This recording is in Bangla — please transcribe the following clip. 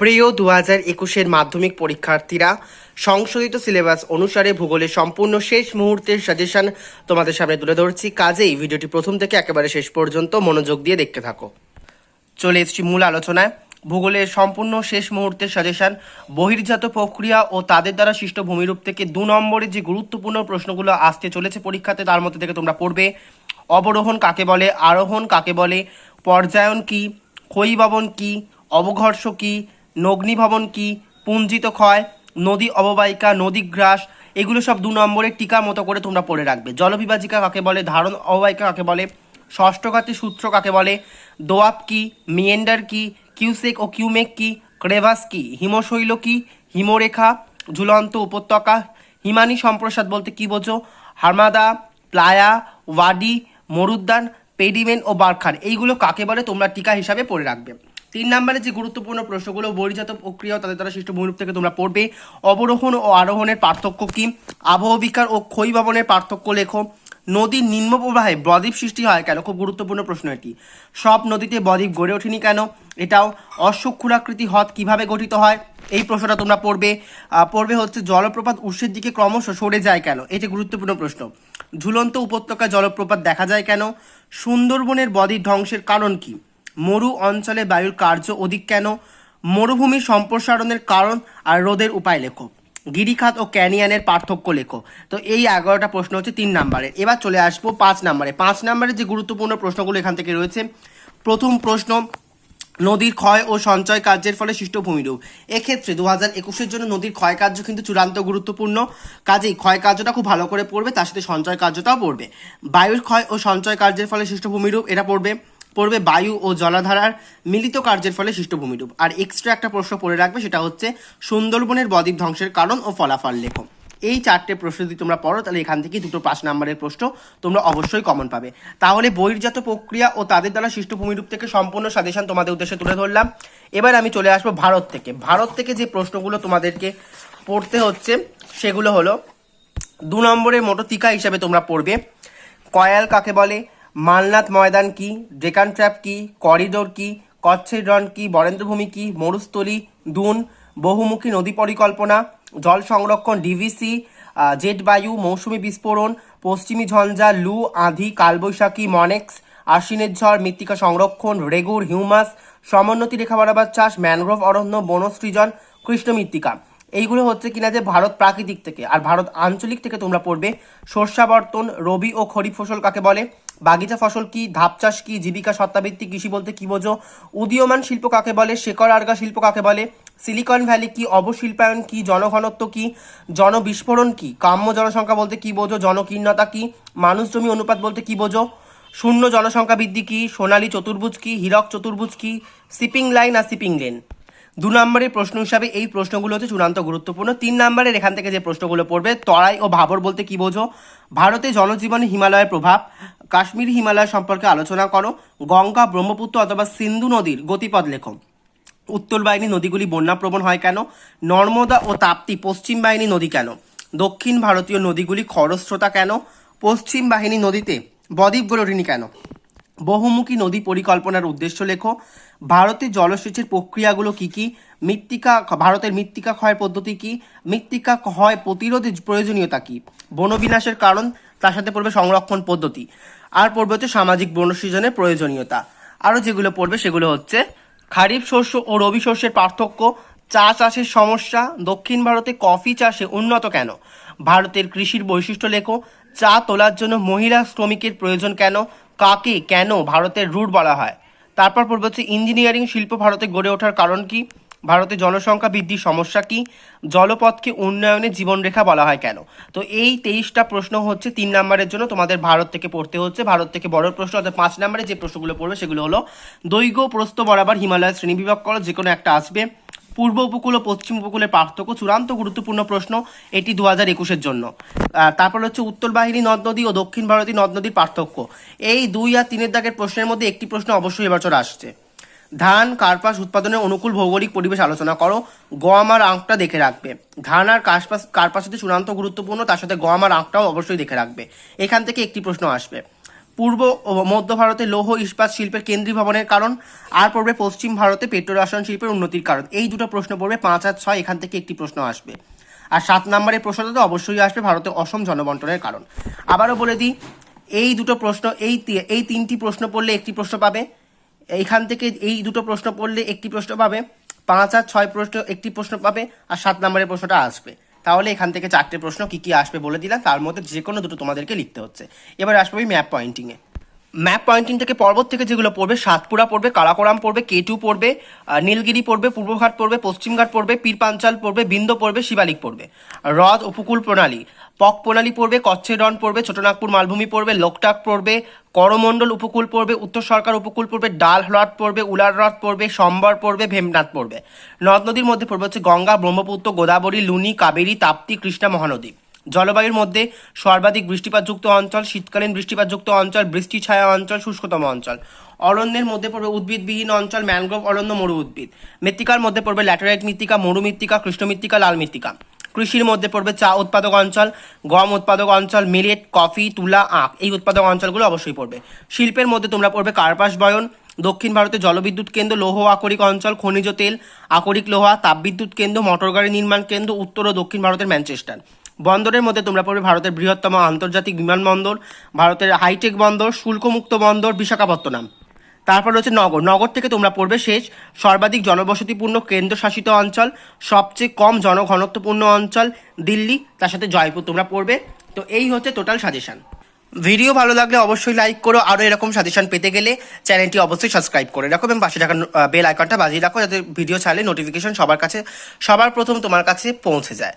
প্রিয় 2021-এর মাধ্যমিক পরীক্ষার্থীরা, সংশোধিত সিলেবাস অনুসারে ভূগোলের সম্পূর্ণ শেষ মুহূর্তের সাজেশন তোমাদের সামনে তুলে ধরছি। কাজেই ভিডিওটি প্রথম থেকে একেবারে শেষ পর্যন্ত মনোযোগ দিয়ে দেখতে থাকো। চলে এসেছি মূল আলোচনায়। ভূগোলের সম্পূর্ণ শেষ মুহূর্তের সাজেশন, বহির্জাত প্রক্রিয়া ও তাদের দ্বারা সৃষ্ট ভূমিরূপ থেকে 2 নম্বরের যে গুরুত্বপূর্ণ প্রশ্নগুলো আসতে চলেছে পরীক্ষাতে, তার মধ্যে থেকে তোমরা পড়বে অবরোহণ কাকে বলে, আরোহণ কাকে বলে, পর্যায়ন কি, ক্ষয়ীভবন কি, অবঘর্ষ কি, নগ্নিভবন কি, পুঞ্জিত ক্ষয়, নদী অববাহিকা, নদীগ্রাস, এগুলো সব 2 নম্বরের টিকা মতো করে তোমরা পড়ে রাখবে। জলবিভাজিকা কাকে বলে, ধারণ অববাহিকা কাকে বলে, ষষ্ঠঘাতী সূত্র কাকে বলে, দোয়াব কি, মিয়েন্ডার কি, কিউসেক ও কিউমেক কি, ক্রেভাস কি, হিমশৈল কি, হিমরেখা, ঝুলন্ত উপত্যকা, হিমানী সম্প্রসাদ বলতে কি বোঝো, হারমাদা, প্লায়া, ওয়াডি, মরুদ্যান, পেডিমেন্ট ও বারখার, এইগুলো কাকে বলে তোমরা টিকা হিসাবে পড়ে রাখবে। 3 নম্বরে যে গুরুত্বপূর্ণ প্রশ্নগুলো, বহির্জাত প্রক্রিয়া ও তাদের দ্বারা সৃষ্ট ভূমিরূপ থেকে তোমরা পড়বে অবরোহণ ও আরোহণের পার্থক্য কি, আবহবিকার ও ক্ষয়ীভবনের পার্থক্য লেখো, নদীর নিম্ন প্রবাহে বদ্বীপ সৃষ্টি হয় কেন, খুব গুরুত্বপূর্ণ প্রশ্ন এটি। সব নদীতে বদ্বীপ গড়ে ওঠেনি কেন, এটাও। অশ্বক্ষুরাকৃতি হ্রদ কিভাবে গঠিত হয়, এই প্রশ্নটা তোমরা পড়বে হচ্ছে জলপ্রপাত উৎসের দিকে ক্রমশ সরে যায় কেন, এটি গুরুত্বপূর্ণ প্রশ্ন। ঝুলন্ত উপত্যকা জলপ্রপাত দেখা যায় কেন, সুন্দরবনের বদ্বীপ ধ্বংসের কারণ কি, মরু অঞ্চলে বায়ুর কার্য অধিক কেন, মরুভূমির সম্প্রসারণের কারণ আর রোধের উপায় লেখো, গিরিখাত ও ক্যানিয়ানের পার্থক্য লেখো। তো এই 11টা প্রশ্ন হচ্ছে 3 নম্বরের। এবার চলে আসবো 5 নম্বরে। 5 নম্বরে যে গুরুত্বপূর্ণ প্রশ্নগুলো এখান থেকে রয়েছে, প্রথম প্রশ্ন, নদীর ক্ষয় ও সঞ্চয় কার্যের ফলে সৃষ্ট ভূমিরূপ। এক্ষেত্রে 2021-এর জন্য নদীর ক্ষয় কার্য কিন্তু চূড়ান্ত গুরুত্বপূর্ণ, কাজেই ক্ষয় কার্যটা খুব ভালো করে পড়বে, তার সাথে সঞ্চয় কার্যটাও পড়বে। বায়ুর ক্ষয় ও সঞ্চয় কার্যের ফলে সৃষ্ট ভূমিরূপ, এটা পড়বে বায়ু ও জলাধারার মিলিত কার্যের ফলে সৃষ্ট ভূমিরূপ। আর এক্সট্রা একটা প্রশ্ন পড়ে রাখবে, সেটা হচ্ছে সুন্দরবনের বদ্বীপ ধ্বংসের কারণ ও ফলাফল লেখো। এই 4টে প্রশ্ন যদি তোমরা পড়ো, তাহলে এখান থেকে 2 5 নম্বরের প্রশ্ন তোমরা অবশ্যই কমন পাবে। তাহলে বহির্জাত প্রক্রিয়া ও তাদের দ্বারা সৃষ্ট ভূমিরূপ থেকে সম্পূর্ণ সাজেশন তোমাদের উদ্দেশ্যে তুলে ধরলাম। এবার আমি চলে আসবো ভারত থেকে। ভারত থেকে যে প্রশ্নগুলো তোমাদেরকে পড়তে হচ্ছে সেগুলো হলো 2 নম্বরের মোটো টিকা হিসাবে তোমরা পড়বে কয়াল কাকে বলে, মালনাথ ময়দান কি, ডেকান ট্র্যাপ কি, করিডোর কি, কচ্ছের রণ কি, বরেন্দ্রভূমি কি, মরুস্থলী, দুন, বহুমুখী নদী পরিকল্পনা, জল সংরক্ষণ, ডিভিসি, জেট বায়ু, মৌসুমি বিস্ফোরণ, পশ্চিমী ঝঞ্ঝা, লু, আঁধি, কালবৈশাখী, মনেক্স, আশ্বিনের ঝড়, মৃত্তিকা সংরক্ষণ, রেগুর, হিউমাস, সমোন্নতি রেখা বরাবর চাষ, ম্যানগ্রোভ অরণ্য, বনসৃজন, কৃষ্ণ মৃত্তিকা। এইগুলো হচ্ছে কিনা যে ভারত প্রাকৃতিক থেকে। আর ভারত আঞ্চলিক থেকে তোমরা পড়বে শস্যাবর্তন, রবি ও খরিফ ফসল কাকে বলে, বাগিচা ফসল কি, ধাপ চাষ কি, জীবিকা সত্তাভিত্তিক কৃষি বলতে কি বোঝো, উদীয়মান শিল্প কাকে বলে, শেকর আর্গা শিল্প কাকে বলে, সিলিকন ভ্যালি কি, অবশিল্পায়ন কি, জনঘনত্ব কি, জনবিস্ফোরণ কি, কাম্য জনসংখ্যা বলতে কি বোঝো, জনকীর্ণতা কি, মানুষ জমি অনুপাত বলতে কি বোঝো, শূন্য জনসংখ্যা বৃদ্ধি কি, সোনালী চতুর্ভুজ কি, হীরক চতুর্ভুজ কি, শিপিং লাইন আর শিপিং লেন। 2 নম্বরের প্রশ্ন হিসাবে এই প্রশ্নগুলো হচ্ছে চূড়ান্ত গুরুত্বপূর্ণ। 3 নম্বরের এখান থেকে যে প্রশ্নগুলো পড়বে, তরাই ও ভাবর বলতে কি বোঝো, ভারতে জনজীবনে হিমালয়ের প্রভাব, কাশ্মীরি হিমালয় সম্পর্কে আলোচনা করো, গঙ্গা, ব্রহ্মপুত্র অথবা সিন্ধু নদীর গতিপথ লেখো, উত্তর বাহিনী নদীগুলি বন্যাপ্রবণ হয় কেন, নর্মদা ও তাপ্তি পশ্চিম বাহিনী নদী কেন, দক্ষিণ ভারতীয় নদীগুলি খরস্রোতা কেন, পশ্চিম বাহিনী নদীতে বদ্বীপ গড়ে ওঠেনি কেন, বহুমুখী নদী পরিকল্পনার উদ্দেশ্য লেখো, ভারতের জলসেচের প্রক্রিয়াগুলো কি কি, ভারতের মৃত্তিকা ক্ষয়ের পদ্ধতি কি, মৃত্তিকা ক্ষয় প্রতিরোধের প্রয়োজনীয়তা কি, বনবিনাশের কারণ, তার সাথে পড়বে সংরক্ষণ পদ্ধতি, আর পড়বে হচ্ছে সামাজিক বনসৃজনের প্রয়োজনীয়তা। আরও যেগুলো পড়বে সেগুলো হচ্ছে খারিফ শস্য ও রবি শস্যের পার্থক্য, চা চাষের সমস্যা, দক্ষিণ ভারতে কফি চাষে উন্নত কেন, ভারতের কৃষির বৈশিষ্ট্য লেখো, চা তোলার জন্য মহিলা শ্রমিকের প্রয়োজন কেন, কাকে কেন ভারতের রুট বলা হয়। তারপর পড়বে হচ্ছে ইঞ্জিনিয়ারিং শিল্প ভারতে গড়ে ওঠার কারণ কি, ভারতে জনসংখ্যা বৃদ্ধির সমস্যা কি, জলপথকে উন্নয়নের জীবনরেখা বলা হয় কেন। তো এই 23টা প্রশ্ন হচ্ছে 3 নম্বরের জন্য তোমাদের ভারত থেকে পড়তে হচ্ছে। ভারত থেকে বড় প্রশ্ন, অর্থাৎ 5 নম্বরে যে প্রশ্নগুলো পড়বে সেগুলো হলো দৈর্ঘ্য প্রস্থ বরাবর হিমালয় শ্রেণীবিভাগ করো, যে কোনো একটা আসবে, পূর্ব উপকূল ও পশ্চিম উপকূলের পার্থক্য, চূড়ান্ত গুরুত্বপূর্ণ প্রশ্ন এটি 2021-এর জন্য। তারপর হচ্ছে উত্তর বাহিনী নদ নদী ও দক্ষিণ ভারতীয় নদ নদীর পার্থক্য। এই 2 আর 3 দাগের প্রশ্নের মধ্যে একটি প্রশ্ন অবশ্যই এবছর আসছে। ধান কার্পাস উৎপাদনের অনুকূল ভৌগোলিক পরিবেশ আলোচনা করো, গম আর আখটা দেখে রাখবে। ধান আর কার্পাস হচ্ছে চূড়ান্ত গুরুত্বপূর্ণ, তার সাথে গম আর আখটাও অবশ্যই দেখে রাখবে। এখান থেকে একটি প্রশ্ন আসবে। পূর্ব ও মধ্য ভারতে লৌহ ইস্পাত শিল্পের কেন্দ্রীয় ভবনের কারণ। আর পড়বে পশ্চিম ভারতে পেট্রো রসায়ন শিল্পের উন্নতির কারণ। এই দুটো প্রশ্ন পড়বে, 5 আর 6 এখান থেকে একটি প্রশ্ন আসবে। আর 7 নম্বরের প্রশ্নটা তো অবশ্যই আসবে, ভারতে অসম জনবন্টনের কারণ। আবারও বলে দিই, এই দুটো প্রশ্ন, এই 3টি প্রশ্ন পড়লে একটি প্রশ্ন পাবে, এইখান থেকে এই দুটো প্রশ্ন পড়লে একটি প্রশ্ন পাবে, 5 আর 6 প্রশ্ন একটি প্রশ্ন পাবে, আর 7 নম্বরের প্রশ্নটা আসবে। তাহলে এখান থেকে 4টে প্রশ্ন কি কি আসবে বলে দিলাম, তার মধ্যে যে কোনো দুটো তোমাদেরকে লিখতে হচ্ছে। এবার আসবে ম্যাপ পয়েন্টিংয়ে। ম্যাপ পয়েন্টিং থেকে পর্বত থেকে যেগুলো পড়বে, সাতপুরা পড়বে, কারাকোরাম পড়বে, কেটু পড়বে, নীলগিরি পড়বে, পূর্বঘাট পড়বে, পশ্চিমঘাট পড়বে, পীরপাঞ্চাল পড়বে, বিন্দ পড়বে, শিবালিক পড়বে। হ্রদ উপকূল প্রণালী, পক প্রণালী পড়বে, কচ্ছের রণ পড়বে, ছোটনাগপুর মালভূমি পড়বে, লোকটাক পড়বে, করমণ্ডল উপকূল পড়বে, উত্তর সরকার উপকূল পড়বে, ডাল হ্রদ পড়বে, উলার হ্রদ পড়বে, সম্বর পড়বে, ভেমনাথ পড়বে। নদ নদীর মধ্যে পড়বে হচ্ছে গঙ্গা, ব্রহ্মপুত্র, গোদাবরী, লুনি, কাবেরী, তাপ্তি, কৃষ্ণা, মহানদী। জলবায়ুর মধ্যে সর্বাধিক বৃষ্টিপাতযুক্ত অঞ্চল, শীতকালীন বৃষ্টিপাতযুক্ত অঞ্চল, বৃষ্টি ছায়া অঞ্চল, শুষ্কতম অঞ্চল। অরণ্যের মধ্যে পড়বে উদ্ভিদবিহীন অঞ্চল, ম্যানগ্রোভ অরণ্য, মরু উদ্ভিদ। মৃত্তিকার মধ্যে পড়বে ল্যাটেরাইট মৃত্তিকা, মরু মৃত্তিকা, কৃষ্ণ মৃত্তিকা, লাল মৃত্তিকা। কৃষির মধ্যে পড়বে চা উৎপাদক অঞ্চল, গম উৎপাদক অঞ্চল, মিলেট, কফি, তুলা, আখ, এই উৎপাদক অঞ্চলগুলো অবশ্যই পড়বে। শিল্পের মধ্যে তোমরা পড়বে কার্পাস বয়ন, দক্ষিণ ভারতে জলবিদ্যুৎ কেন্দ্র, লৌহ আকরিক অঞ্চল, খনিজ তেল, আকরিক লোহা, তাপবিদ্যুৎ কেন্দ্র, মোটরগাড়ি নির্মাণ কেন্দ্র, উত্তর ও দক্ষিণ ভারতের ম্যানচেস্টার। বন্দরের মধ্যে তোমরা পড়বে ভারতের বৃহত্তম আন্তর্জাতিক বিমানবন্দর, ভারতের হাইটেক বন্দর, শুল্কমুক্ত বন্দর, বিশাখাপত্তনম। তারপর রয়েছে নগর। নগর থেকে তোমরা পড়বে শেষ সর্বাধিক জনবসতিপূর্ণ কেন্দ্রশাসিত অঞ্চল, সবচেয়ে কম জনঘনত্বপূর্ণ অঞ্চল দিল্লি, তার সাথে জয়পুর তোমরা পড়বে। তো এই হচ্ছে টোটাল সাজেশন। ভিডিও ভালো লাগলে অবশ্যই লাইক করো, আরও এরকম সাজেশন পেতে গেলে চ্যানেলটি অবশ্যই সাবস্ক্রাইব করে রাখো এবং পাশে থাকা বেল আইকনটা বাজিয়ে রাখো, যাতে ভিডিও ছাড়লে নোটিফিকেশন সবার প্রথম তোমার কাছে পৌঁছে যায়।